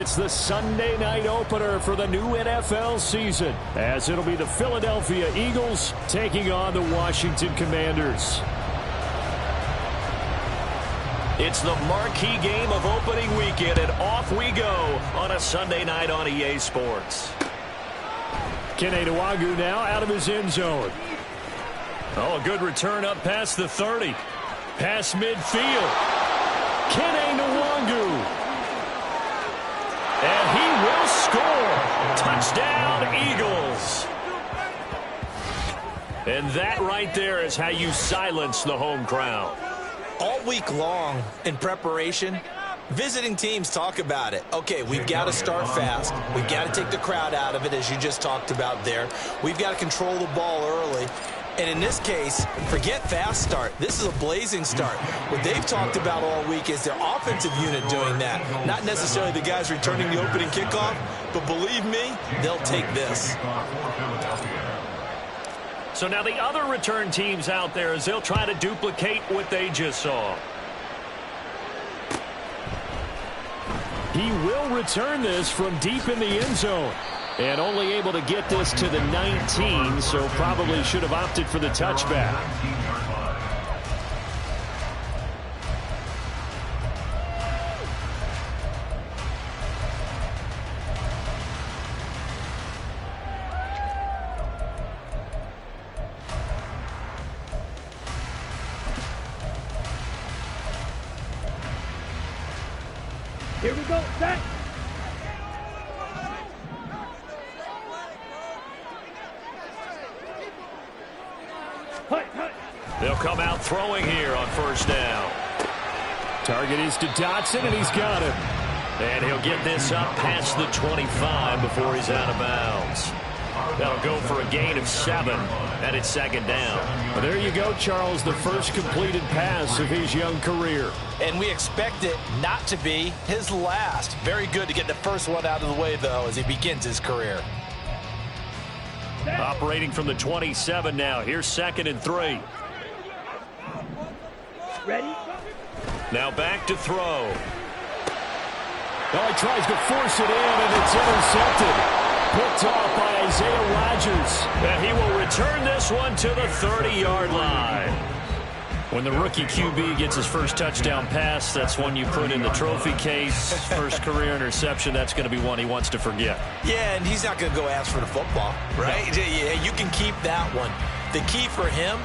It's the Sunday night opener for the new NFL season, as it'll be the Philadelphia Eagles taking on the Washington Commanders. It's the marquee game of opening weekend, and off we go on a Sunday night on EA Sports. Nola now out of his end zone. Oh, a good return up past the 30. Past midfield. Nola. And he will score. Touchdown, Eagles. And that right there is how you silence the home crowd. All week long in preparation, visiting teams talk about it. Okay, we've got to start fast. We've got to take the crowd out of it, as you just talked about there. We've got to control the ball early. And in this case, forget fast start. This is a blazing start. What they've talked about all week is their offensive unit doing that. Not necessarily the guys returning the opening kickoff, but believe me, they'll take this. So now the other return teams out there, as they'll try to duplicate what they just saw. He will return this from deep in the end zone. And only able to get this to the 19, so probably should have opted for the touchback. Here we go, set. They'll come out throwing here on first down. Target is to Dotson, and he's got him. And he'll get this up past the 25 before he's out of bounds. That'll go for a gain of 7, and it's second down. Well, there you go, Charles, the first completed pass of his young career. And we expect it not to be his last. Very good to get the first one out of the way, though, as he begins his career. Operating from the 27 now. Here's 2nd and 3. Ready? Now back to throw. Well, he tries to force it in, and it's intercepted. Picked off by Isaiah Rodgers. And he will return this one to the 30-yard line. When the rookie QB gets his first touchdown pass, that's one you put in the trophy case. First career interception, that's going to be one he wants to forget. Yeah, and he's not going to go ask for the football, right? No. Yeah, you can keep that one. The key for him,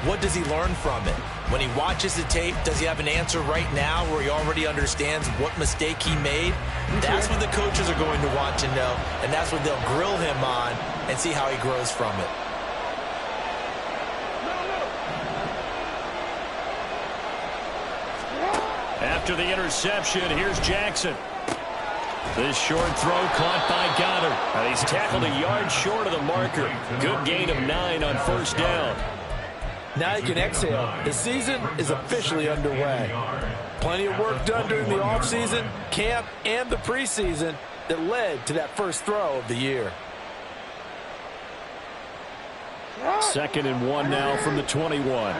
what does he learn from it? When he watches the tape, does he have an answer right now where he already understands what mistake he made? That's what the coaches are going to want to know, and that's what they'll grill him on and see how he grows from it. After the interception, here's Jackson. This short throw caught by Goddard. And he's tackled a yard short of the marker. Good gain of 9 on first down. Now you can exhale. The season is officially underway. Plenty of work done during the offseason, camp, and the preseason that led to that first throw of the year. 2nd and 1 now from the 21.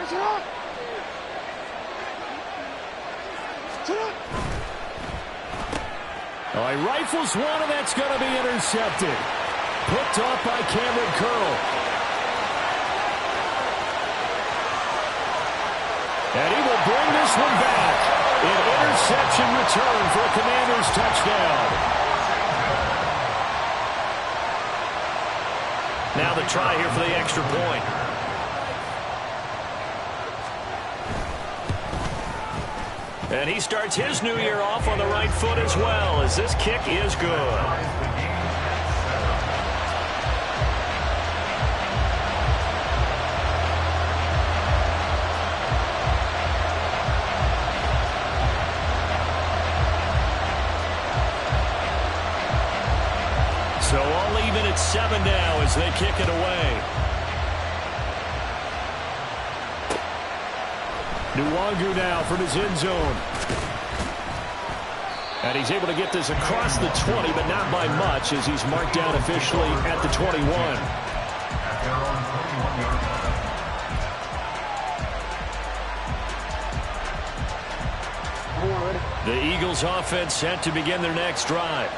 Oh, he rifles one, and that's going to be intercepted. Picked off by Cameron Curl. And he will bring this one back. An interception return for a Commanders touchdown. Now the try here for the extra point. And he starts his new year off on the right foot as well, as this kick is good. So all even at 7 now as they kick it away. Nola now from his end zone. And he's able to get this across the 20, but not by much, as he's marked down officially at the 21. Ready? The Eagles offense set to begin their next drive.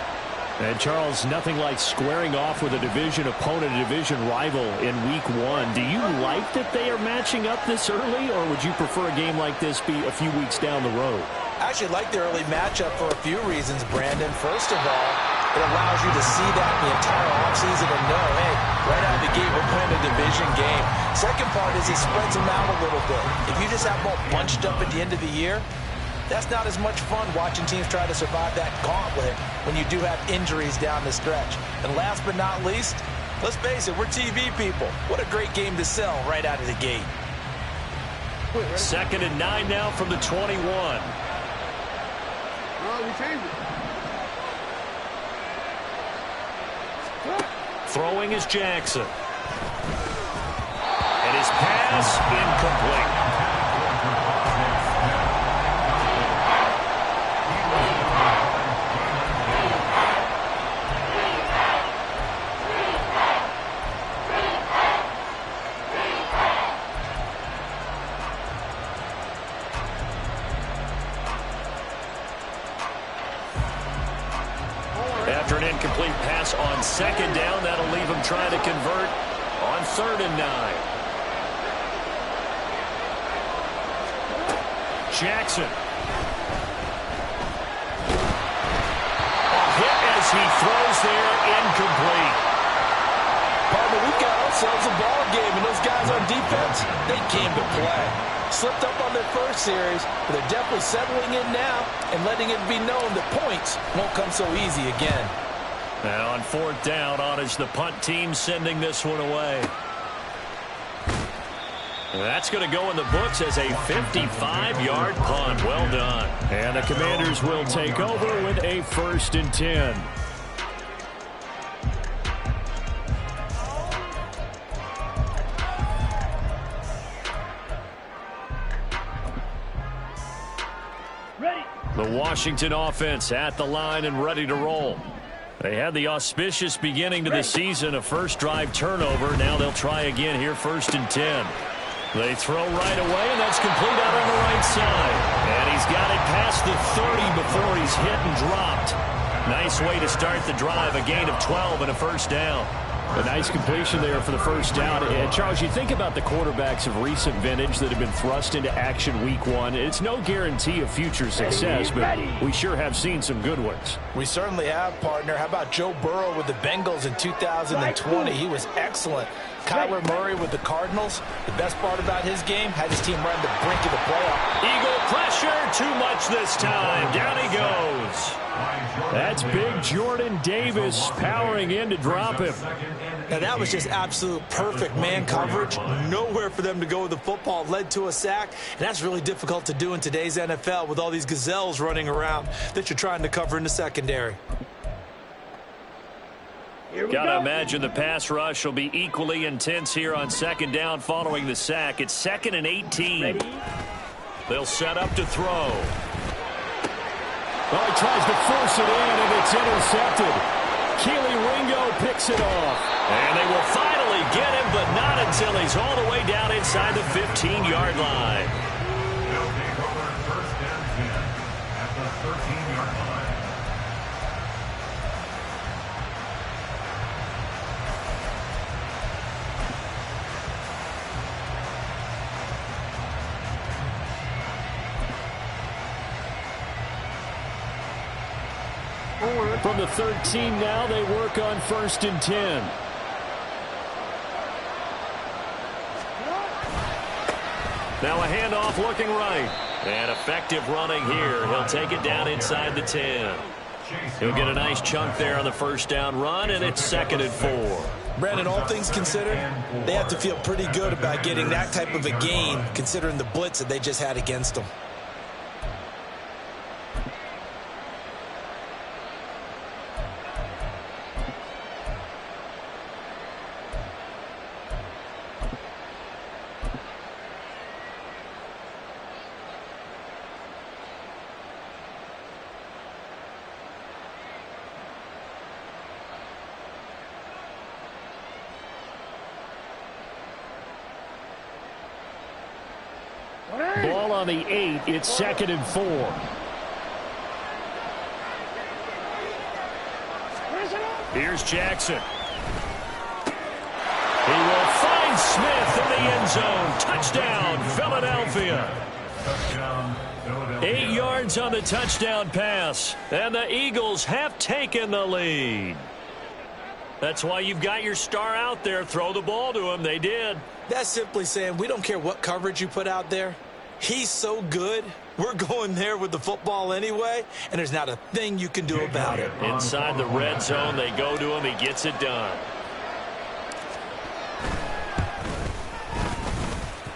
And Charles, nothing like squaring off with a division opponent, a division rival in week 1. Do you like that they are matching up this early, or would you prefer a game like this be a few weeks down the road? I actually like the early matchup for a few reasons, Brandon. First of all, it allows you to see that the entire offseason and know, hey, right out of the gate, we're playing a division game. Second part is it spreads them out a little bit. If you just have them all bunched up at the end of the year, that's not as much fun watching teams try to survive that gauntlet when you do have injuries down the stretch. And last but not least, let's face it, we're TV people. What a great game to sell right out of the gate. 2nd and 9 now from the 21. We changed it. Throwing is Jackson. And his pass incomplete. After an incomplete pass on 2nd down, that'll leave him trying to convert on 3rd and 9. Jackson. A hit as he throws there, incomplete. Partner, we've got ourselves a ball game, and those guys on defense, they came to play. Slipped up on their first series, but they're definitely settling in now and letting it be known that points won't come so easy again. And on 4th down, on is the punt team sending this one away. That's going to go in the books as a 55-yard punt. Well done. And the Commanders will take over with a 1st and 10. The Washington offense at the line and ready to roll. They had the auspicious beginning to the season, a first drive turnover. Now they'll try again here, 1st and 10. They throw right away, and that's complete out on the right side. And he's got it past the 30 before he's hit and dropped. Nice way to start the drive, a gain of 12 and a 1st down. A nice completion there for the 1st down. And Charles, you think about the quarterbacks of recent vintage that have been thrust into action week 1. It's no guarantee of future success, but we sure have seen some good ones. We certainly have, partner. How about Joe Burrow with the Bengals in 2020? He was excellent. Kyler Murray with the Cardinals. The best part about his game, had his team right on the brink of the playoff. Eagle pressure, too much this time. Down he goes. That's big Jordan Davis powering in to drop him. Now that was just absolute perfect man coverage. Nowhere for them to go with the football. Led to a sack, and that's really difficult to do in today's NFL with all these gazelles running around that you're trying to cover in the secondary. Gotta imagine the pass rush will be equally intense here on 2nd down following the sack. It's 2nd and 18. They'll set up to throw. Well, he tries to force it in, and it's intercepted. Keely Ringo picks it off. And they will finally get him, but not until he's all the way down inside the 15-yard line. They'll take over 1st and 10 at the 13-yard line. From the 13 now, they work on 1st and 10. Now a handoff looking right. And effective running here. He'll take it down inside the 10. He'll get a nice chunk there on the 1st down run, and it's 2nd and 4. Brandon, all things considered, they have to feel pretty good about getting that type of a gain, considering the blitz that they just had against them. Ball on the 8. It's 2nd and 4. Here's Jackson. He will find Smith in the end zone. Touchdown, Philadelphia. Touchdown, Philadelphia. 8 yards on the touchdown pass, and the Eagles have taken the lead. That's why you've got your star out there. Throw the ball to him. They did. That's simply saying we don't care what coverage you put out there. He's so good. We're going there with the football anyway, and there's not a thing you can do about it. Inside the red zone, they go to him. He gets it done.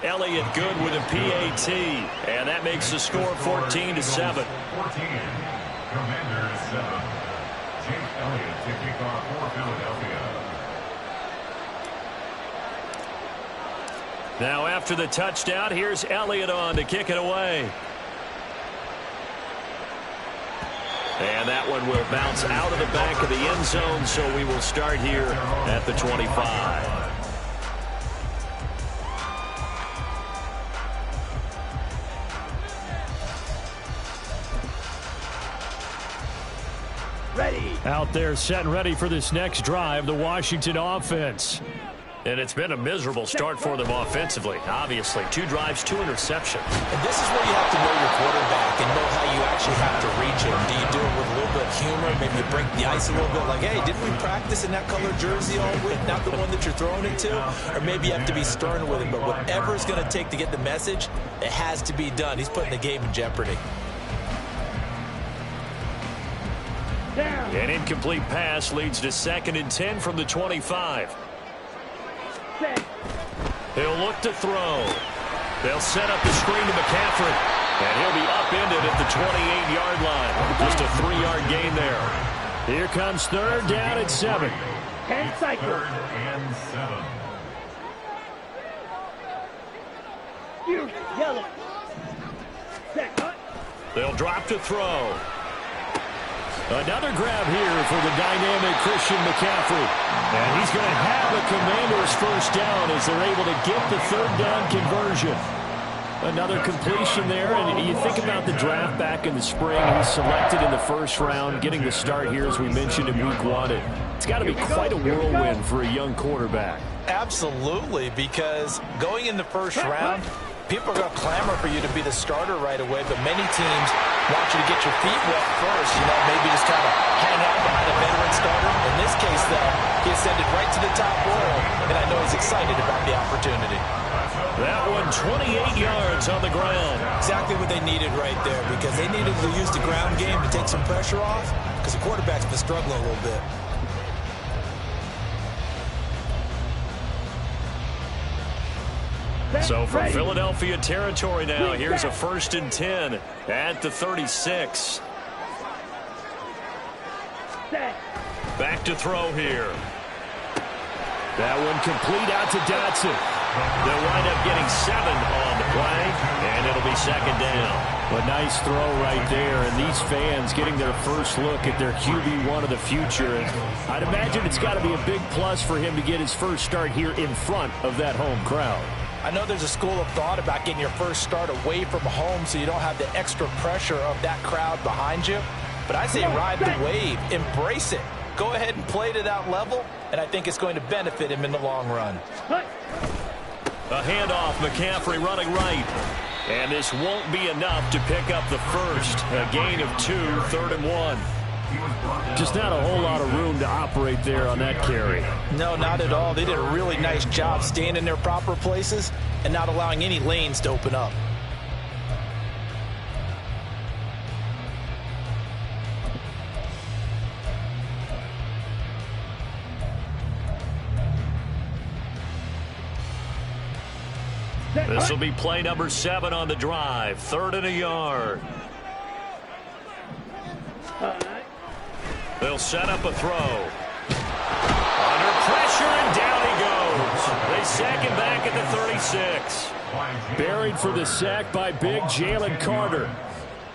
Elliott good with a PAT, and that makes the score 14-7. 14. Commanders 7. Jake Elliott to kick off for Philadelphia. Now after the touchdown, here's Elliott on to kick it away. And that one will bounce out of the back of the end zone, so we will start here at the 25. Ready. Out there set and ready for this next drive, the Washington offense. And it's been a miserable start for them offensively, obviously. 2 drives, 2 interceptions. And this is where you have to know your quarterback and know how you actually have to reach him. Do you do it with a little bit of humor? Maybe you break the ice a little bit, like, hey, didn't we practice in that colored jersey all week, not the one that you're throwing it to? Or maybe you have to be stern with him. But whatever it's going to take to get the message, it has to be done. He's putting the game in jeopardy. Down. An incomplete pass leads to 2nd and 10 from the 25. Set. He'll look to throw. They'll set up the screen to McCaffrey. And he'll be upended at the 28-yard line. Just a 3-yard gain there. Here comes 3rd down at 7. 10 cycle. 3rd and 7. You yellow. Set. Cut. They'll drop to throw. Another grab here for the dynamic Christian McCaffrey. And he's going to have the Commanders' first down as they're able to get the 3rd down conversion. Another completion there, and you think about the draft back in the spring. He's selected in the 1st round, getting the start here, as we mentioned, in week 1. It's got to be quite a whirlwind for a young quarterback. Absolutely, because going in the 1st round, people are going to clamor for you to be the starter right away, but many teams want you to get your feet wet first, maybe just kind of hang out behind a veteran starter. In this case, though, he ascended right to the top role, and I know he's excited about the opportunity. That one 28 yards on the ground. Exactly what they needed right there, because they needed to use the ground game to take some pressure off, because the quarterback's been struggling a little bit. So from Philadelphia territory now, here's a 1st and 10 at the 36. Back to throw here. That one complete out to Dotson. They'll wind up getting 7 on the play, and it'll be 2nd down. A nice throw right there, and these fans getting their first look at their QB1 of the future. And I'd imagine it's got to be a big plus for him to get his first start here in front of that home crowd. I know there's a school of thought about getting your first start away from home so you don't have the extra pressure of that crowd behind you. But I say ride the wave, embrace it. Go ahead and play to that level, and I think it's going to benefit him in the long run. A handoff, McCaffrey running right. And this won't be enough to pick up the first. A gain of 2, 3rd and 1. Just not a whole lot of room to operate there on that carry. No, not at all. They did a really nice job staying in their proper places and not allowing any lanes to open up. This will be play number 7 on the drive. 3rd and a yard. They'll set up a throw. Under pressure, and down he goes. They sack him back at the 36. Buried for the sack by big Jalen Carter.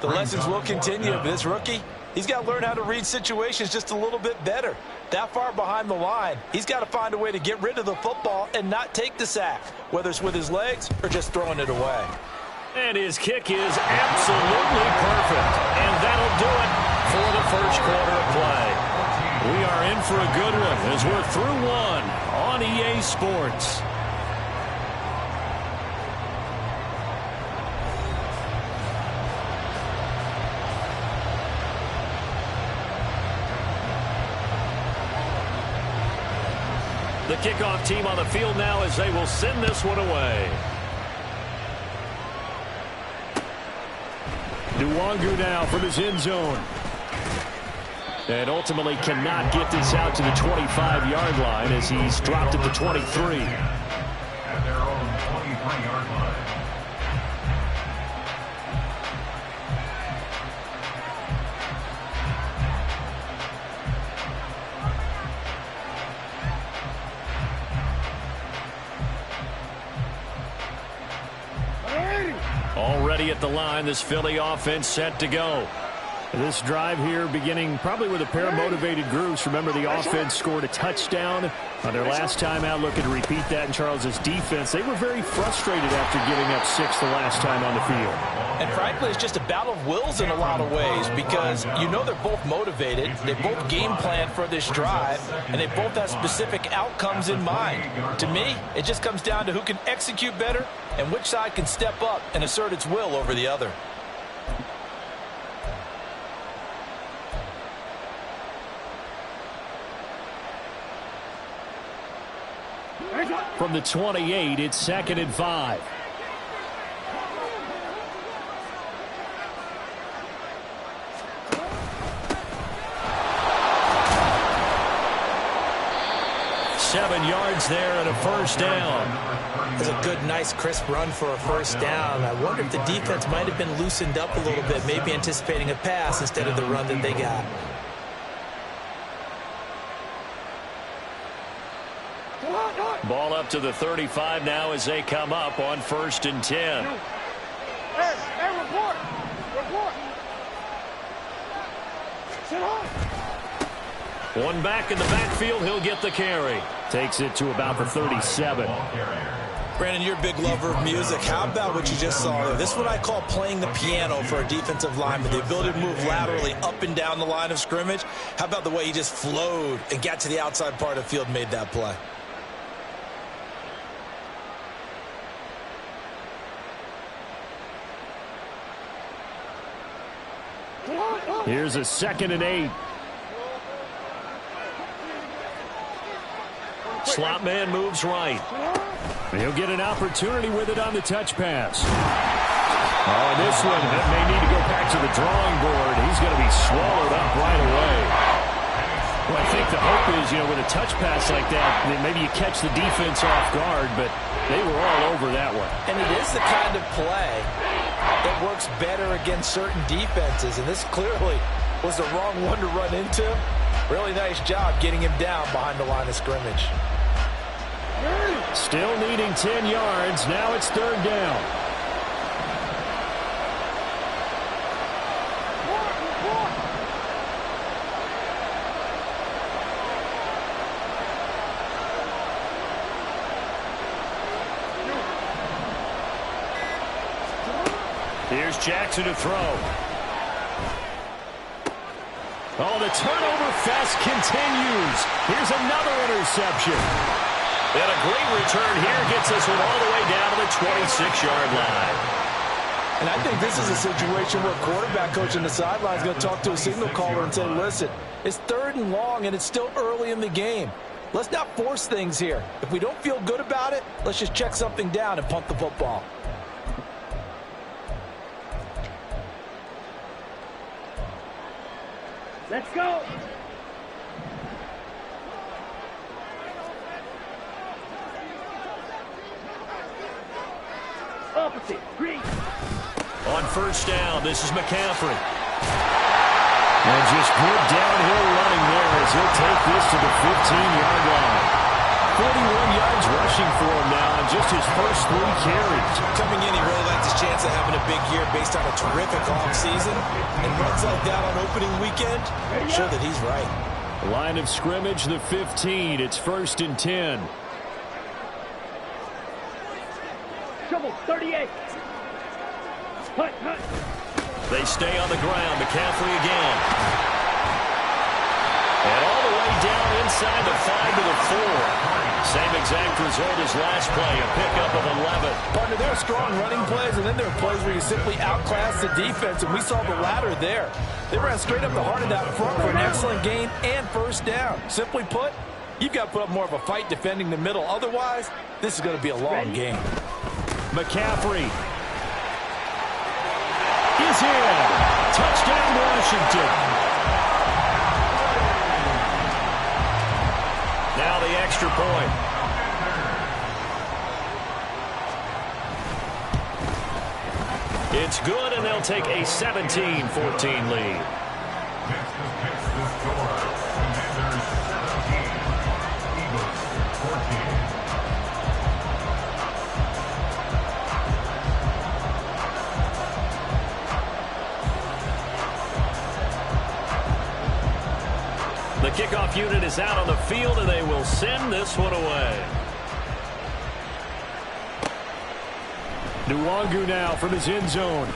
The lessons will continue of this rookie. He's got to learn how to read situations just a little bit better. That far behind the line, he's got to find a way to get rid of the football and not take the sack, whether it's with his legs or just throwing it away. And his kick is absolutely perfect. And that'll do it for the first quarter of play. We are in for a good one as we're through one on EA Sports. The kickoff team on the field now as they will send this one away. Nwangu now from his end zone. And ultimately cannot get this out to the 25-yard line as he's dropped at the 23. At their own 23-yard line. Already at the line, this Philly offense set to go. This drive here beginning probably with a pair of motivated groups. Remember, the offense scored a touchdown on their last time out, looking to repeat that in Charles's defense. They were very frustrated after giving up 6 the last time on the field. And frankly, it's just a battle of wills in a lot of ways because you know they're both motivated. They both game plan for this drive, and they both have specific outcomes in mind. To me, it just comes down to who can execute better and which side can step up and assert its will over the other. From the 28, it's 2nd and 5. Seven yards there and a first down. It's a good, nice, crisp run for a first down. I wonder if the defense might have been loosened up a little bit, maybe anticipating a pass instead of the run that they got. Ball up to the 35 now as they come up on 1st and 10. Hey, report. Sit on. One back in the backfield, he'll get the carry. Takes it to about the 37. Brandon, you're a big lover of music. How about what you just saw there? This is what I call playing the piano for a defensive lineman. The ability to move laterally up and down the line of scrimmage. How about the way he just flowed and got to the outside part of the field and made that play? Here's a 2nd and 8. Slot man moves right. He'll get an opportunity with it on the touch pass. Oh, this one may need to go back to the drawing board. He's going to be swallowed up right away. Well, I think the hope is, with a touch pass like that, maybe you catch the defense off guard, but they were all over that one. And it is the kind of play that works better against certain defenses, and this clearly was the wrong one to run into. Really nice job getting him down behind the line of scrimmage. Still needing 10 yards. Now it's 3rd down. Here's Jackson to throw. Oh, the turnover fest continues. Here's another interception. And a great return here gets this one all the way down to the 26-yard line. And I think this is a situation where quarterback coach on the sideline is going to talk to a signal caller and say, listen, it's 3rd and long and it's still early in the game. Let's not force things here. If we don't feel good about it, let's just check something down and punt the football. Let's go. Opposite. Green. On 1st down, this is McCaffrey. And just good downhill running there as he'll take this to the 15-yard line. 41 yards rushing for him now on just his first 3 carries. Coming in, he really likes his chance of having a big year based on a terrific offseason. And runs like that on opening weekend show that he's right. Line of scrimmage, the 15. It's 1st and 10. Trouble, 38. Hunt. They stay on the ground. McCaffrey again. And all the way down inside the 5 to the 4. Same exact result as last play, a pickup of 11. Partner, there are strong running plays, and then there are plays where you simply outclass the defense, and we saw the latter there. They ran straight up the heart of that front for an excellent gain and first down. Simply put, you've got to put up more of a fight defending the middle. Otherwise, this is going to be a long game. McCaffrey is in. Touchdown, Washington. Now the extra point. It's good, and they'll take a 17-14 lead. Next to fix the score. Commanders 17, Eagles 14. The kickoff unit is out on the field, and they will send this one away. Nwangu now from his end zone.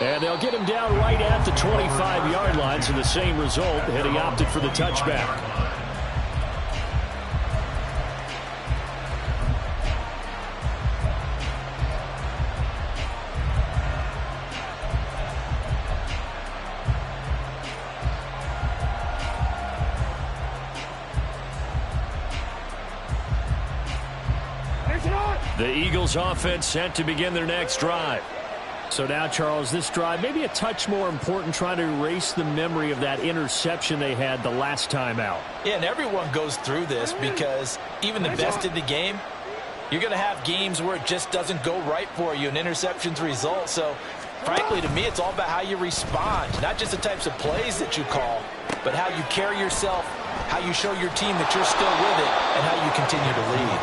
And they'll get him down right at the 25-yard line, so the same result, and he opted for the touchback. The Eagles offense set to begin their next drive. So now, Charles, this drive maybe a touch more important, trying to erase the memory of that interception they had the last time out. Yeah, and everyone goes through this because even the best in the game, you're going to have games where it just doesn't go right for you, and interceptions result. So, frankly, to me, it's all about how you respond, not just the types of plays that you call, but how you carry yourself, how you show your team that you're still with it, and how you continue to lead.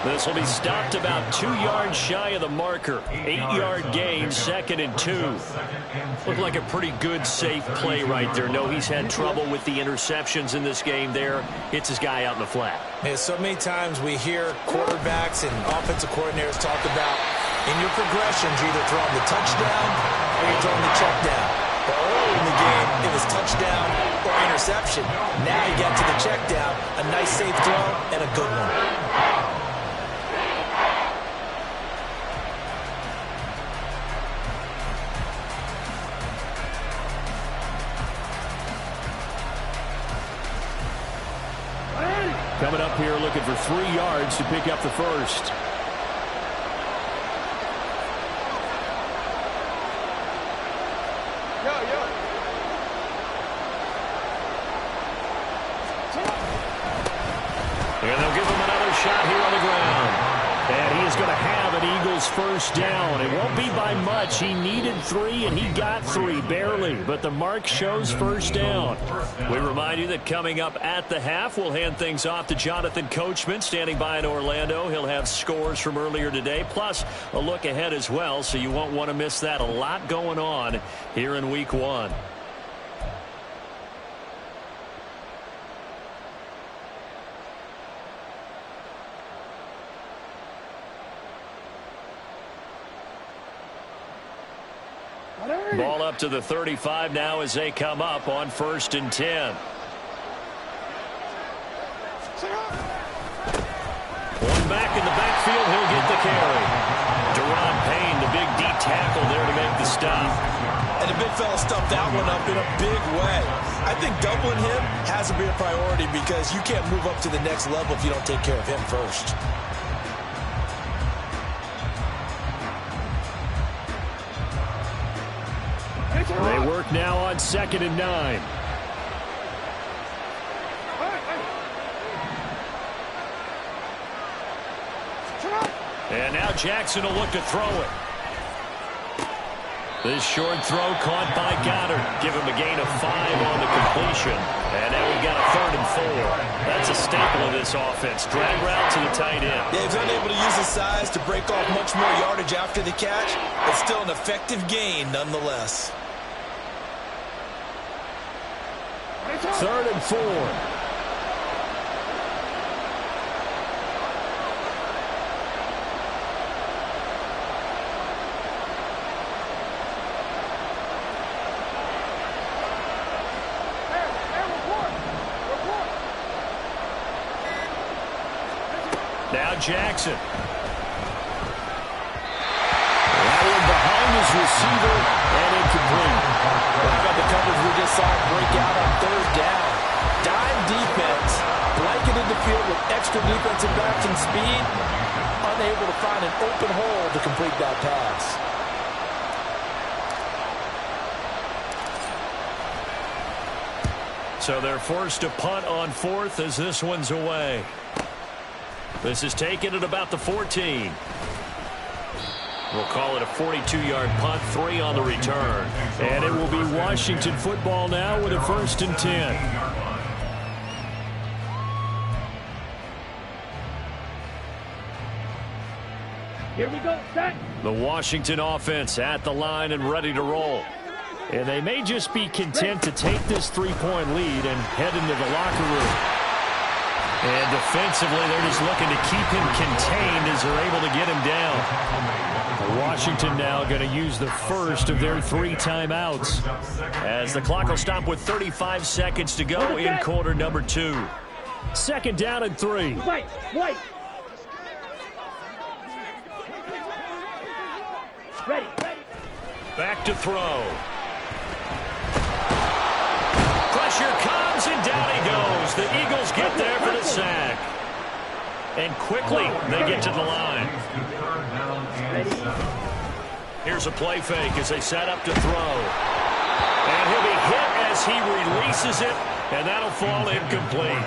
This will be stopped about 2 yards shy of the marker. 8-yard gain, 2nd and 2. Looked like a pretty good, safe play right there. No, he's had trouble with the interceptions in this game there. Hits his guy out in the flat. Yeah, so many times we hear quarterbacks and offensive coordinators talk about in your progressions, you're either throwing the touchdown or you're throwing the check down. But early in the game, it was touchdown or interception. Now you got to the check down, a nice safe throw, and a good one. Coming up here looking for 3 yards to pick up the first. And they'll give him another shot here on the ground. And he is going to have an Eagles first down. It won't be by much. He needed 3, and he got 3, barely. But the mark shows first down. We remind you that coming up at the half, we'll hand things off to Jonathan Coachman, standing by in Orlando. He'll have scores from earlier today, plus a look ahead as well, so you won't want to miss that. A lot going on here in Week 1. Ball up to the 35 now as they come up on 1st and 10. One back in the backfield, he'll get the carry. Deron Payne, the big D tackle there to make the stop. And the big fella stuffed that one up in a big way. I think doubling him has to be a priority because you can't move up to the next level if you don't take care of him first. They work now on 2nd and 9. And now Jackson will look to throw it. This short throw caught by Goddard. Give him a gain of 5 on the completion. And now we've got a 3rd and 4. That's a staple of this offense. Drag route to the tight end. Yeah, he's unable to use his size to break off much more yardage after the catch, but still an effective gain nonetheless. 3rd and 4. Now Jackson. That one behind his receiver and incomplete. Back on the coverage, we just saw him break out on third down. Dime defense, blanketed the field with extra defensive backs and speed, unable to find an open hole to complete that pass. So they're forced to punt on fourth as this one's away. This is taken at about the 14. We'll call it a 42-yard punt, 3 on the return. And it will be Washington football now with a 1st and 10. Here we go, set. The Washington offense at the line and ready to roll. And they may just be content to take this 3-point lead and head into the locker room. And defensively, they're just looking to keep him contained as they're able to get him down. Washington now going to use the first of their 3 timeouts. As the clock will stop with 35 seconds to go in quarter number 2. 2nd down and 3. White. Ready. Back to throw. Pressure comes, and down he goes. The Eagles get there for the sack. And quickly, they get to the line. Here's a play fake as they set up to throw. And he'll be hit as he releases it, and that'll fall incomplete.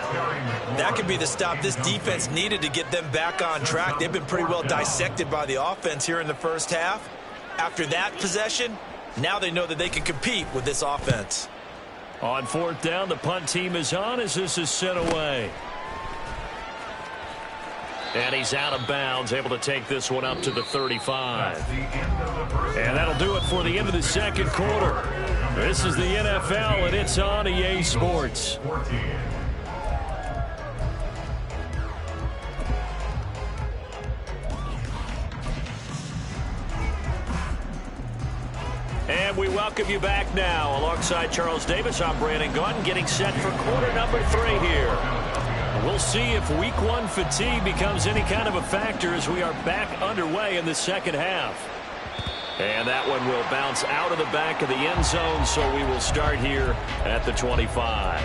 That could be the stop this defense needed to get them back on track. They've been pretty well dissected by the offense here in the first half. After that possession, now they know that they can compete with this offense. On 4th down, the punt team is on as this is sent away. And he's out of bounds, able to take this one up to the 35. And that'll do it for the end of the 2nd quarter. This is the NFL, and it's on EA Sports. And we welcome you back now. Alongside Charles Davis, I'm Brandon Gunn, getting set for quarter number 3 here. We'll see if week 1 fatigue becomes any kind of a factor as we are back underway in the 2nd half. And that one will bounce out of the back of the end zone, so we will start here at the 25.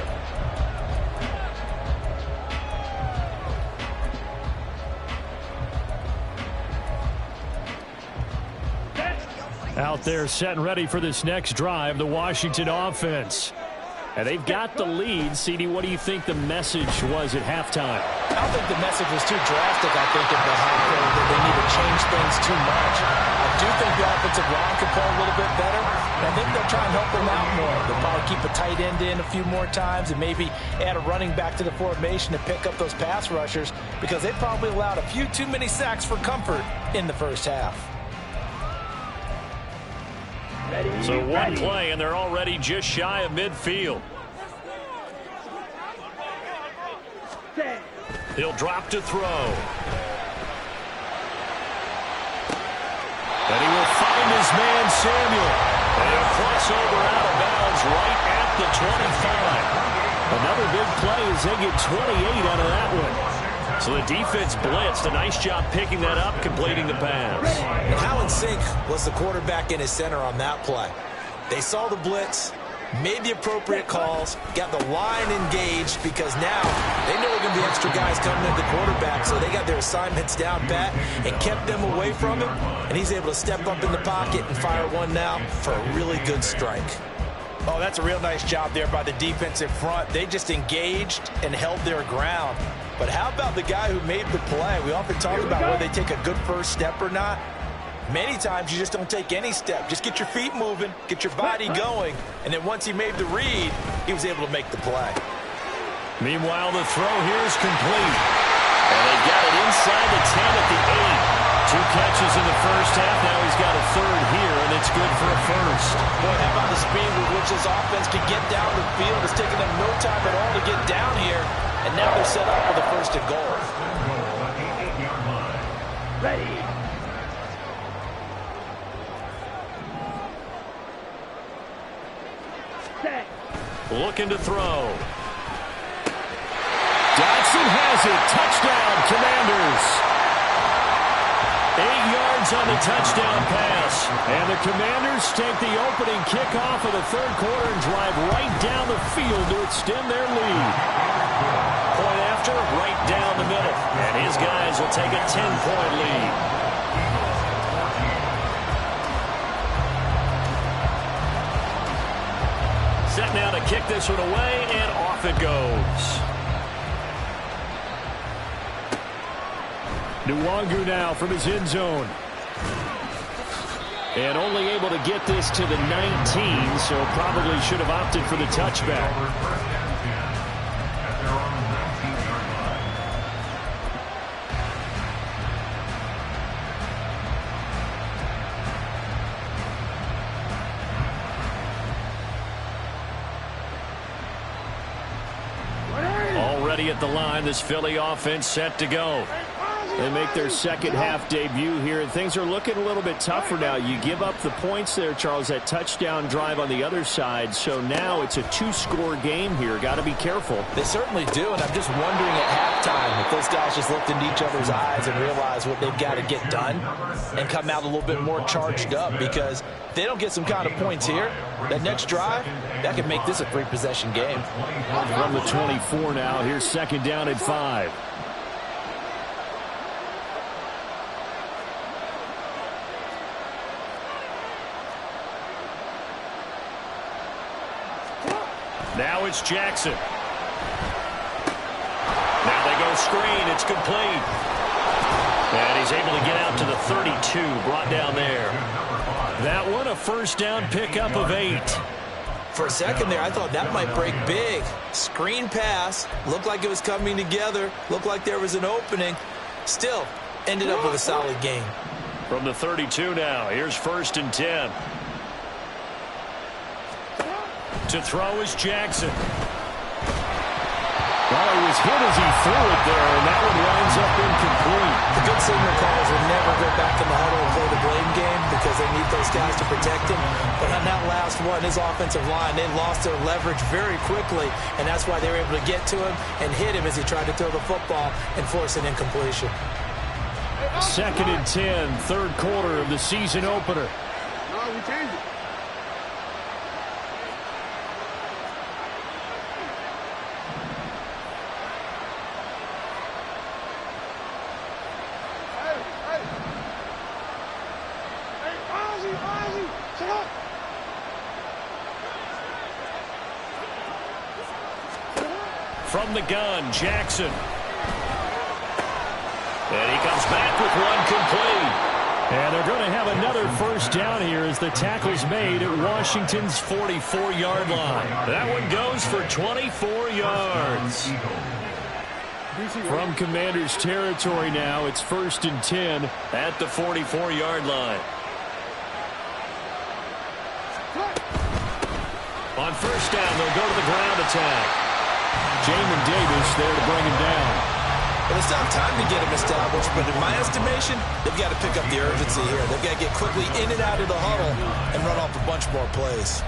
Out there set and ready for this next drive, the Washington offense. And they've got the lead. CD, what do you think the message was at halftime? I don't think the message was too drastic, I think, at the half that they need to change things too much. I do think the offensive line could play a little bit better. And I think they'll try and help them out more. They'll probably keep a tight end in a few more times and maybe add a running back to the formation to pick up those pass rushers because they probably allowed a few too many sacks for comfort in the first half. So one play, and they're already just shy of midfield. He'll drop to throw. And he will find his man, Samuel. And he'll cross over out of bounds right at the 25. Another big play as they get 28 out of that one. So the defense blitzed. A nice job picking that up, completing the pass. And how in sync was the quarterback in his center on that play? They saw the blitz, made the appropriate calls, got the line engaged because now they know there are going to be extra guys coming at the quarterback, so they got their assignments down pat and kept them away from him, and he's able to step up in the pocket and fire one now for a really good strike. Oh, that's a real nice job there by the defensive front. They just engaged and held their ground. But how about the guy who made the play? We often talk about whether they take a good first step or not. Many times you just don't take any step. Just get your feet moving, get your body going, and then once he made the read, he was able to make the play. Meanwhile, the throw here is complete. And they got it inside the 10 at the 8. 2 catches in the first half. Now he's got a third here, and it's good for a first. Boy, how about the speed with which this offense can get down the field? It's taken them no time at all to get down here, and now they're set up with a first and goal. Ready. Looking to throw. Dotson has has it. Touchdown, Commanders. 8 yards on the touchdown pass. And the Commanders take the opening kickoff of the third quarter and drive right down the field to extend their lead. Point after, right down the middle. And his guys will take a 10-point lead. Set now to kick this one away, and off it goes. Nwangu now from his end zone. And only able to get this to the 19, so probably should have opted for the touchback. Already at the line, this Philly offense set to go. They make their second half debut here, and things are looking a little bit tougher now. You give up the points there, Charles, that touchdown drive on the other side. So now it's a 2-score game here. Got to be careful. They certainly do, and I'm just wondering at halftime if those guys just looked into each other's eyes and realized what they've got to get done and come out a little bit more charged up, because if they don't get some kind of points here, that next drive, that could make this a 3-possession game. From the 24 now, here's second down at 5. Now it's Jackson. Now they go screen. It's complete. And he's able to get out to the 32. Brought down there. That one, a first down pickup of 8. For a second there, I thought that might break big. Screen pass. Looked like it was coming together. Looked like there was an opening. Still, ended up with a solid game. From the 32 now, here's first and 10. To throw is Jackson. Well, he was hit as he threw it there, and that one winds up incomplete. The good signal calls will never go back in the huddle and play the blame game because they need those guys to protect him. But on that last one, his offensive line, they lost their leverage very quickly, and that's why they were able to get to him and hit him as he tried to throw the football and force an incompletion. Second and 10, third quarter of the season opener. No, we changed it. From the gun, Jackson. And he comes back with one complete. And they're going to have another first down here as the tackle's made at Washington's 44-yard line. That one goes for 24 yards. From Commanders territory now, it's first and 10 at the 44-yard line. On first down, they'll go to the ground attack. Jamin Davis there to bring him down. Well, it's not time to get him established, but in my estimation, they've got to pick up the urgency here. They've got to get quickly in and out of the huddle and run off a bunch more plays.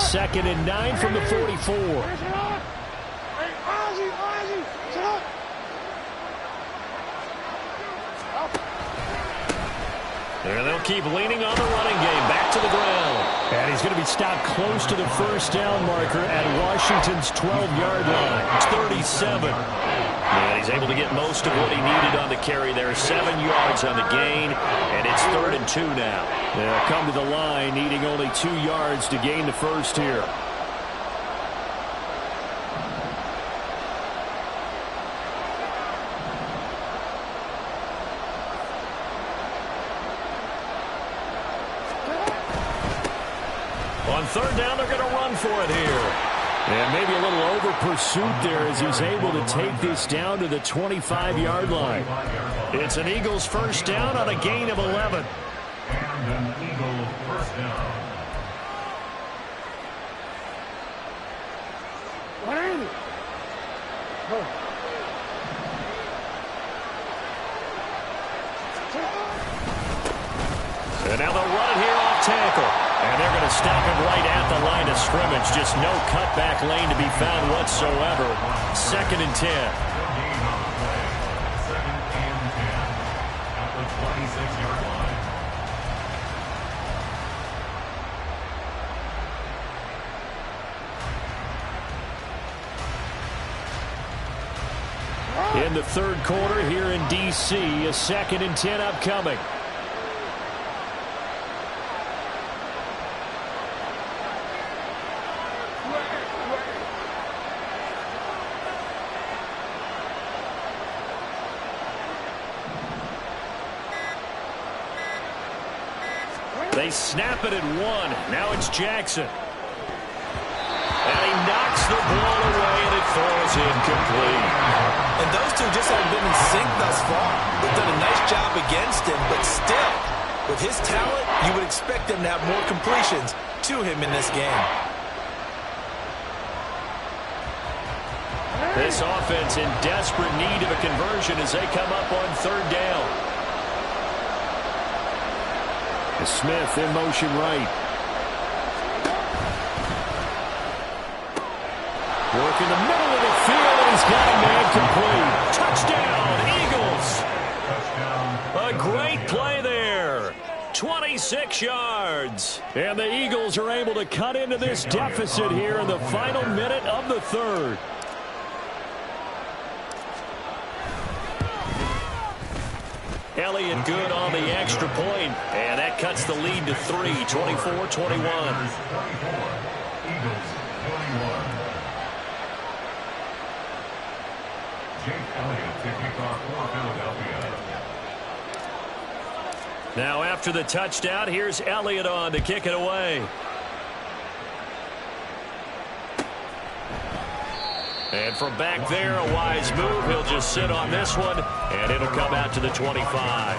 Second and 9 from the 44. And they'll keep leaning on the running game. Back to the ground. And he's going to be stopped close to the first down marker at Washington's 12-yard line. It's 37. And he's able to get most of what he needed on the carry there. 7 yards on the gain. And it's 3rd and 2 now. They'll come to the line, needing only 2 yards to gain the first here. On third down, they're going to run for it here. And maybe a little over pursuit there as he's able to take this down to the 25-yard line. It's an Eagles first down on a gain of 11. And an Eagle first down. What is it? Oh. And now they'll run it here off tackle. And they're going to stop him right at the line of scrimmage. Just no cutback lane to be found whatsoever. 2nd and 10. At the 26-yard line. In the third quarter here in D.C., a 2nd and 10 upcoming. They snap it at 1. Now it's Jackson. And he knocks the ball away, and it falls incomplete. And those two just haven't been in sync thus far. They've done a nice job against him, but still, with his talent, you would expect them to have more completions to him in this game. This offense in desperate need of a conversion as they come up on 3rd down. Smith in motion right. Work in the middle of the field, and he's got a man complete. Touchdown, Eagles. A great play there. 26 yards. And the Eagles are able to cut into this deficit here in the final minute of the 3rd. Elliott good on the extra point, and that cuts the lead to 3, 24-21. Eagles 21. Jake Elliott to kick off for Philadelphia. Now after the touchdown, here's Elliott on to kick it away. And from back there, a wise move. He'll just sit on this one, and it'll come out to the 25.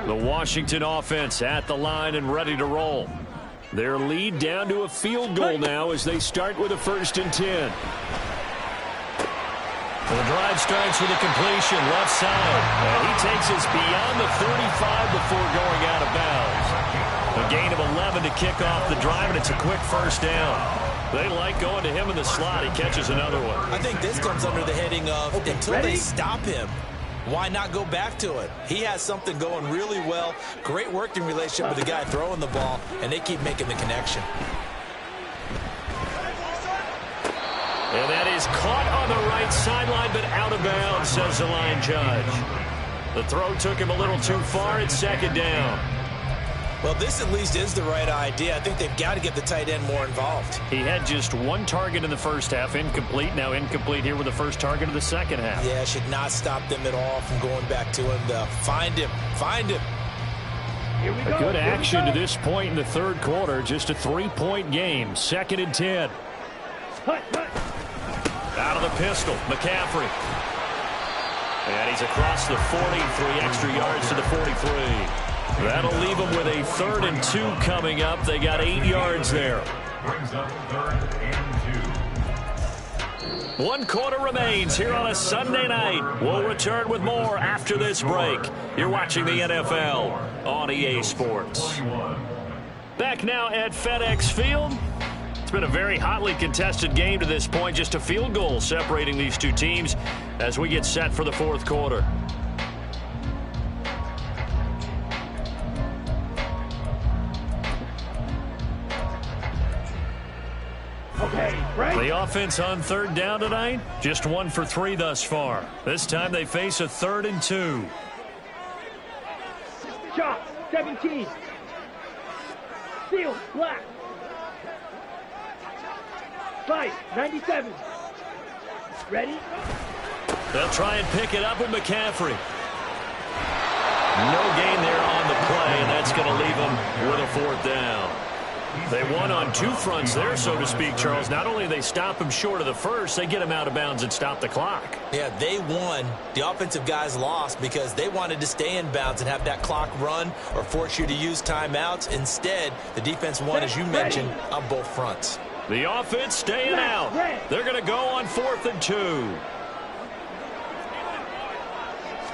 The Washington offense at the line and ready to roll. Their lead down to a field goal now as they start with a 1st and 10. The drive starts with a completion left side. And he takes us beyond the 35 before going out of bounds. A gain of 11 to kick off the drive, and it's a quick 1st down. They like going to him in the slot. He catches another one. I think this comes under the heading of until they stop him, why not go back to it? He has something going really well. Great working relationship with the guy throwing the ball, and they keep making the connection. And that is caught on the right sideline, but out of bounds, says the line judge. The throw took him a little too far. It's 2nd down. Well, this at least is the right idea. I think they've got to get the tight end more involved. He had just 1 target in the first half, incomplete. Now incomplete here with the first target of the second half. Yeah, should not stop them at all from going back to him to find him. Find him. A good action to this point in the 3rd quarter. Just a 3-point game. 2nd and 10. Out of the pistol, McCaffrey. And he's across the 40, 3 extra yards to the 43. That'll leave them with a 3rd and 2 coming up. They got 8 yards there. Brings up 3rd and 2. 1 quarter remains here on a Sunday night. We'll return with more after this break. You're watching the NFL on EA Sports. Back now at FedEx Field. It's been a very hotly contested game to this point. Just a field goal separating these two teams as we get set for the 4th quarter. The offense on 3rd down tonight, just 1 for 3 thus far. This time they face a 3rd and 2. Shot, 17. Seal, black. 5, 97. Ready? They'll try and pick it up with McCaffrey. No gain there on the play, and that's going to leave them with a 4th down. They won on two fronts there, so to speak, Charles. Not only they stop him short of the first, they get him out of bounds and stop the clock. Yeah, they won. The offensive guys lost because they wanted to stay in bounds and have that clock run or force you to use timeouts. Instead, the defense won, as you mentioned, on both fronts. The offense staying out. They're going to go on 4th and 2.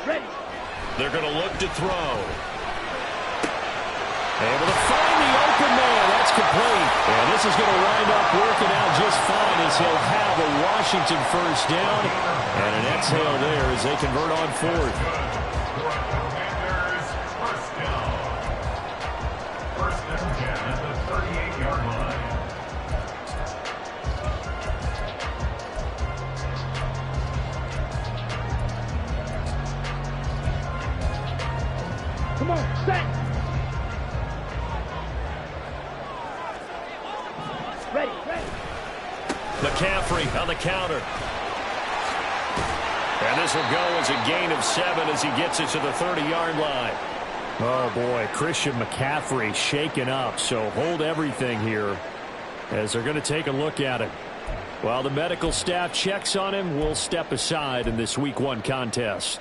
Ready. They're going to look to throw. Able to find the open man. That's complete. And this is going to wind up working out just fine as he'll have a Washington first down. And an exhale there as they convert on 4th. First and 10 at the 38-yard line. Come on, set. Ready. McCaffrey on the counter. And this will go as a gain of 7 as he gets it to the 30-yard line. Oh, boy, Christian McCaffrey shaken up, so hold everything here as they're going to take a look at it. While the medical staff checks on him, we'll step aside in this Week 1 contest.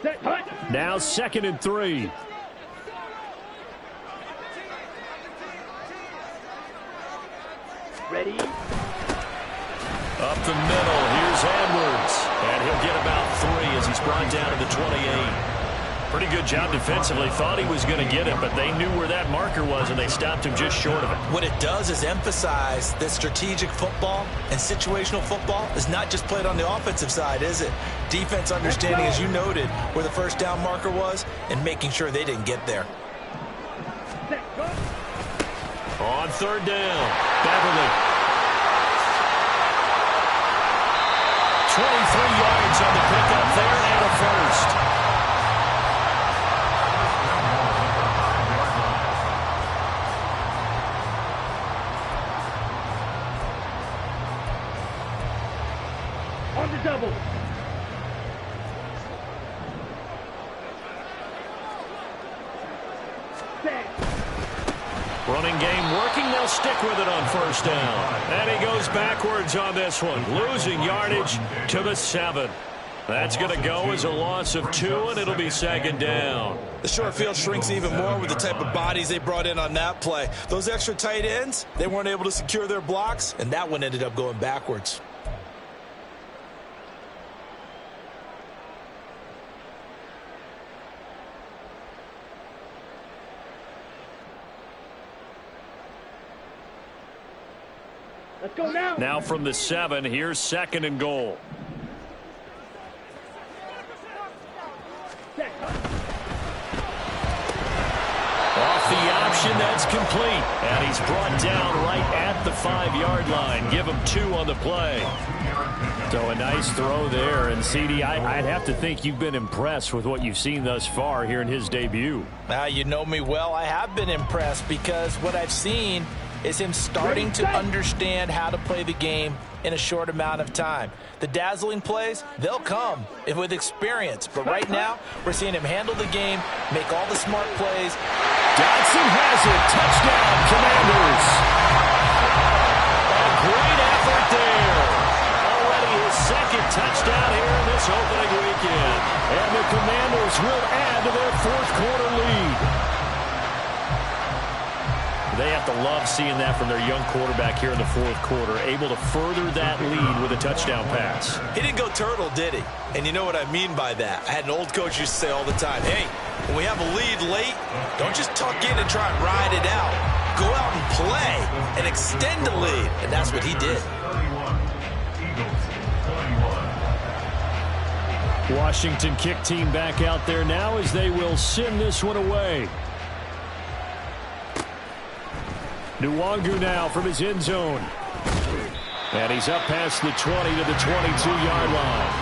Set. Hut. Now 2nd and 3. Ready. Up the middle, here's Edwards. And he'll get about 3 as he's brought down to the 28. Pretty good job defensively. Thought he was going to get it, but they knew where that marker was, and they stopped him just short of it. What it does is emphasize that strategic football and situational football is not just played on the offensive side, is it? Defense understanding, as you noted, where the first down marker was and making sure they didn't get there. Set. Go. On 3rd down, Beverly. 23 yards on the pickup there and a first. On the double. Set. Running game working. They'll stick with it on 1st down. And he goes backwards on this one, losing yardage to the 7. That's going to go as a loss of 2, and it'll be 2nd down. The short field shrinks even more with the type of bodies they brought in on that play. Those extra tight ends, they weren't able to secure their blocks, and that one ended up going backwards. Let's go now. Now from the 7, here's 2nd and goal. Set. Off the option, that's complete. And he's brought down right at the 5-yard line. Give him 2 on the play. So a nice throw there. And, CD, I'd have to think you've been impressed with what you've seen thus far here in his debut. Now, you know me well. I have been impressed because what I've seen is him starting to understand how to play the game in a short amount of time. The dazzling plays, they'll come with experience. But right now, we're seeing him handle the game, make all the smart plays. Dodson has it. Touchdown, Commanders. A great effort there. Already his 2nd touchdown here in this opening weekend. And the Commanders will add to their 4th quarter lead. They have to love seeing that from their young quarterback here in the 4th quarter, able to further that lead with a touchdown pass. He didn't go turtle, did he? And you know what I mean by that. I had an old coach used to say all the time, hey, when we have a lead late, don't just tuck in and try and ride it out. Go out and play and extend the lead. And that's what he did. Washington kick team back out there now as they will send this one away. Nwangu now from his end zone. And he's up past the 20 to the 22-yard line.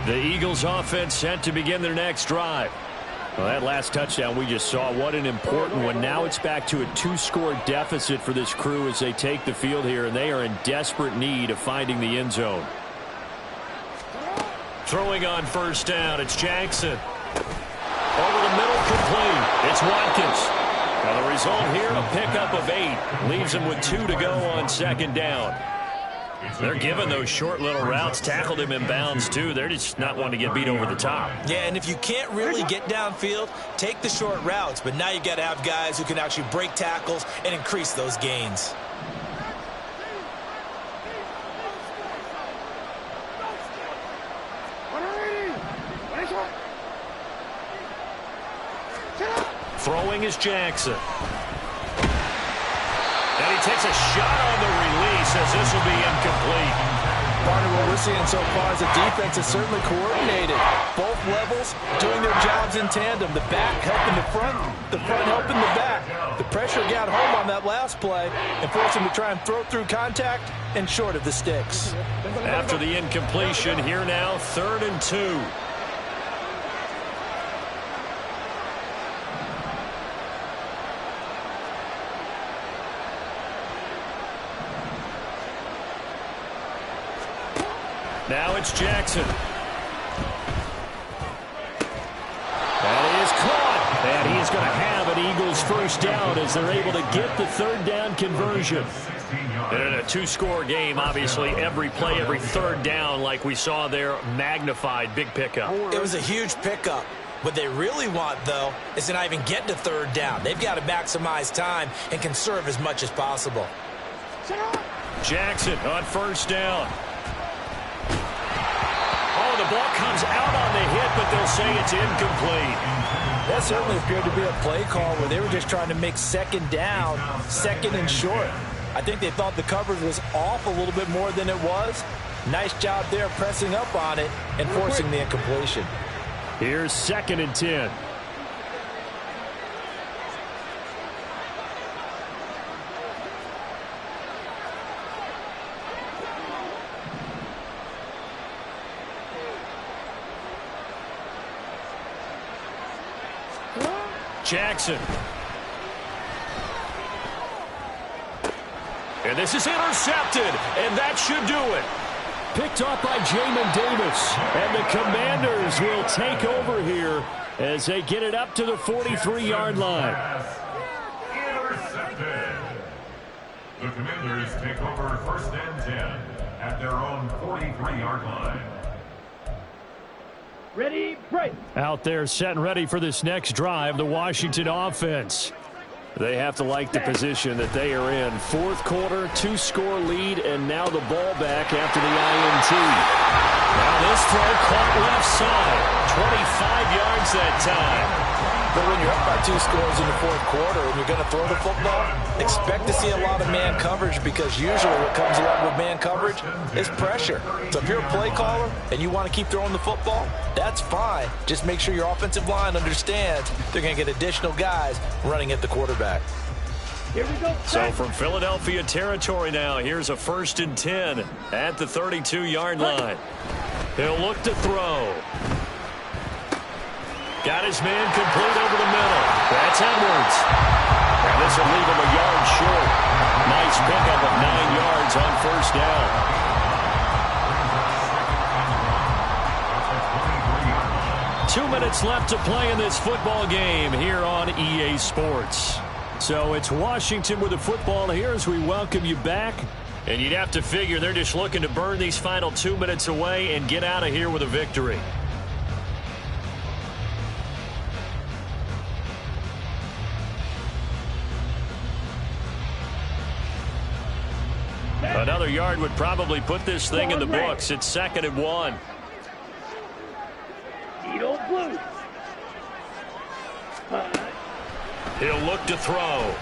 The Eagles offense set to begin their next drive. Well, that last touchdown we just saw, what an important one. Now it's back to a 2-score deficit for this crew as they take the field here, and they are in desperate need of finding the end zone. Throwing on first down, it's Jackson. Over the middle, complete. It's Watkins. Now the result here, a pickup of 8. Leaves him with 2 to go on second down. They're giving those short little routes. Tackled him in bounds, too. They're just not wanting to get beat over the top. Yeah, and if you can't really get downfield, take the short routes. But now you got to have guys who can actually break tackles and increase those gains. Throwing is Jackson. And he takes a shot on the release as this will be incomplete. Partner, what we're seeing so far is the defense is certainly coordinated. Both levels doing their jobs in tandem. The back helping the front helping the back. The pressure got home on that last play and forced him to try and throw through contact and short of the sticks. After the incompletion, here now, 3rd and 2. Now it's Jackson. That is caught. And he is going to have an Eagles first down as they're able to get the 3rd down conversion. And in a 2-score game, obviously, every play, every 3rd down, like we saw there, magnified, big pickup. It was a huge pickup. What they really want, though, is to not even get to 3rd down. They've got to maximize time and conserve as much as possible. Jackson on first down. The ball comes out on the hit, but they'll say it's incomplete. That certainly appeared to be a play call where they were just trying to make second down, second and short. I think they thought the coverage was off a little bit more than it was. Nice job there pressing up on it and forcing the incompletion. Here's 2nd and 10. Jackson. And this is intercepted, and that should do it. Picked off by Jamin Davis. And the Commanders will take over here as they get it up to the 43-yard line. Intercepted. The Commanders take over 1st and 10 at their own 43-yard line. Ready, break. Out there set and ready for this next drive, the Washington offense. They have to like the position that they are in. 4th quarter, 2-score lead, and now the ball back after the INT. Now this throw caught left side. 25 yards that time. But when you're up by 2 scores in the 4th quarter and you're going to throw the football, expect to see a lot of man coverage because usually what comes along with man coverage is pressure. So if you're a play caller and you want to keep throwing the football, that's fine. Just make sure your offensive line understands they're going to get additional guys running at the quarterback. Here we go. So from Philadelphia territory now, here's a 1st and 10 at the 32-yard line. He'll look to throw. Got his man complete over the middle. That's Edwards. And this will leave him a yard short. Nice pickup of 9 yards on first down. Two minutes left to play in this football game here on EA Sports. So it's Washington with the football here as we welcome you back. And you'd have to figure they're just looking to burn these final 2 minutes away and get out of here with a victory. Another yard would probably put this thing in the books. It's 2nd and 1. Edo Blue. He'll look to throw.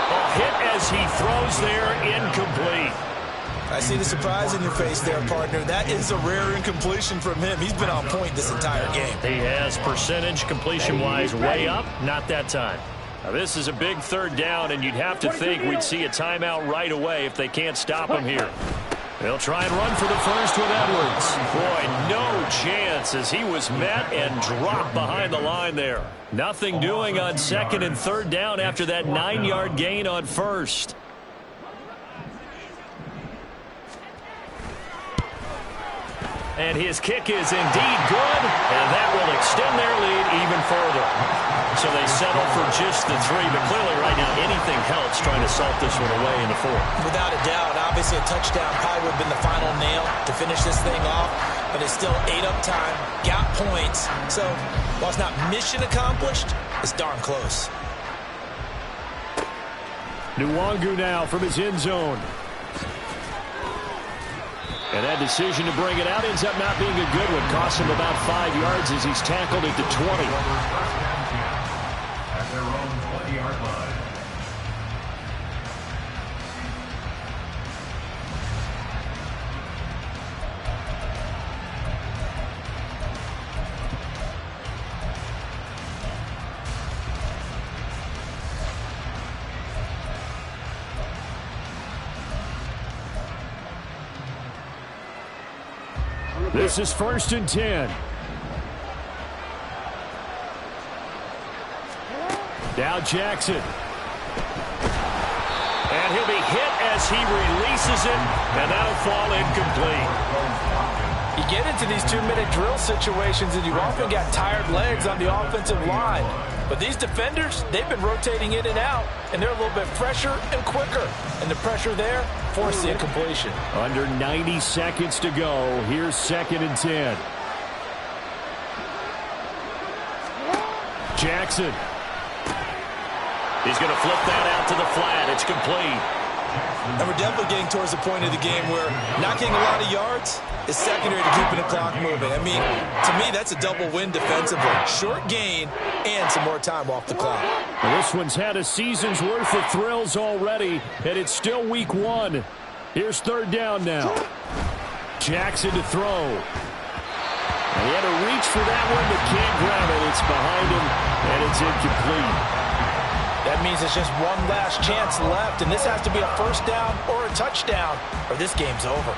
A hit as he throws there, incomplete. I see the surprise in your face there, partner. That is a rare incompletion from him. He's been on point this entire game. He has percentage completion-wise way up. Not that time. Now, this is a big 3rd down, and you'd have to think we'd see a timeout right away if they can't stop him here. They'll try and run for the first with Edwards. Boy, no chance as he was met and dropped behind the line there. Nothing doing on second and third down after that 9-yard gain on first. And his kick is indeed good, and that will extend their lead even further. So they settle for just the 3, but clearly right now anything helps trying to salt this one away in the 4th. Without a doubt, obviously a touchdown probably would have been the final nail to finish this thing off, but it's still ate up time, got points. So while it's not mission accomplished, it's darn close. Nwangu now from his end zone. And that decision to bring it out ends up not being a good one. Costs him about 5 yards as he's tackled at the 20. At their own 20-yard line. This is 1st and 10. Now Jackson. And he'll be hit as he releases it, and that'll fall incomplete. You get into these 2-minute drill situations, and you often got tired legs on the offensive line. But these defenders, they've been rotating in and out, and they're a little bit fresher and quicker. And the pressure there forced the incompletion. Under 90 seconds to go. Here's 2nd and 10. Jackson. He's going to flip that out to the flat. It's complete. And we're definitely getting towards the point of the game where not getting a lot of yards is secondary to keeping the clock moving. I mean, to me, that's a double win defensively. Short gain and some more time off the clock. Well, this one's had a season's worth of thrills already, and it's still week 1. Here's 3rd down now. Jackson to throw. And he had to reach for that one, but can't grab it. It's behind him, and it's incomplete. That means it's just one last chance left, and this has to be a 1st down or a touchdown, or this game's over.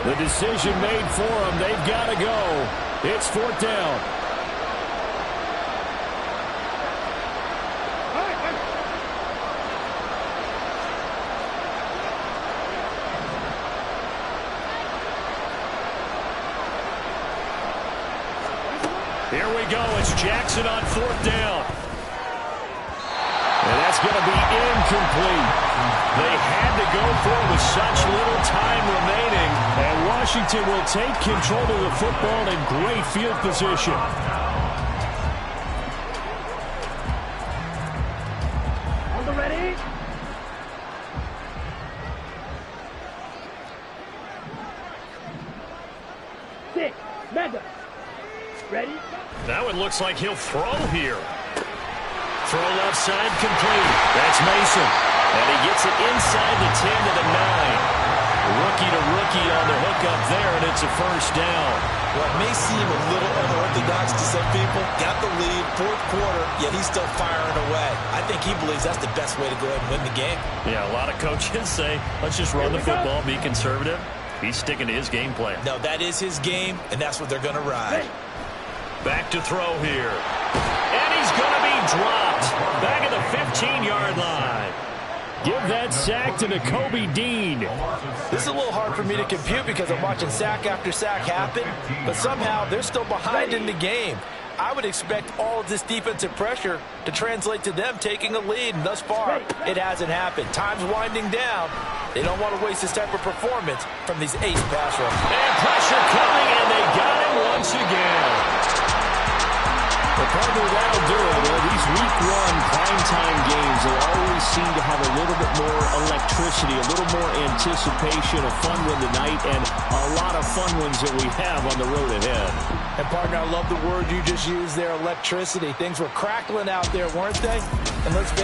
The decision made for them. They've got to go. It's 4th down. Here we go. It's Jackson on 4th down. And that's going to be incomplete. They had to go for it with such little time remaining. And Washington will take control of the football in great field position. On the ready. Six. Mega. Ready. Now it looks like he'll throw here. Throw left side complete. That's Mason. And he gets it inside the 10 to the 9. Rookie to rookie on the hook up there, and it's a 1st down. Well, it may seem a little unorthodox to some people. Got the lead, 4th quarter, yet he's still firing away. I think he believes that's the best way to go ahead and win the game. Yeah, a lot of coaches say, let's just run the football, be conservative. He's sticking to his game plan. No, that is his game, and that's what they're going to ride. Back to throw here. And he's going to be dropped. Back at the 15-yard line. Give that sack to Nakobe Dean. This is a little hard for me to compute because I'm watching sack after sack happen, but somehow they're still behind in the game. I would expect all of this defensive pressure to translate to them taking a lead, and thus far, it hasn't happened. Time's winding down. They don't want to waste this type of performance from these ace pass rushers. And pressure coming, and they got him once again. The partner, that'll do it. Well, these week 1 primetime games, they always seem to have a little bit more electricity, a little more anticipation, a fun one tonight, and a lot of fun ones that we have on the road ahead. And, partner, I love the word you just used there, electricity. Things were crackling out there, weren't they? And let's face it.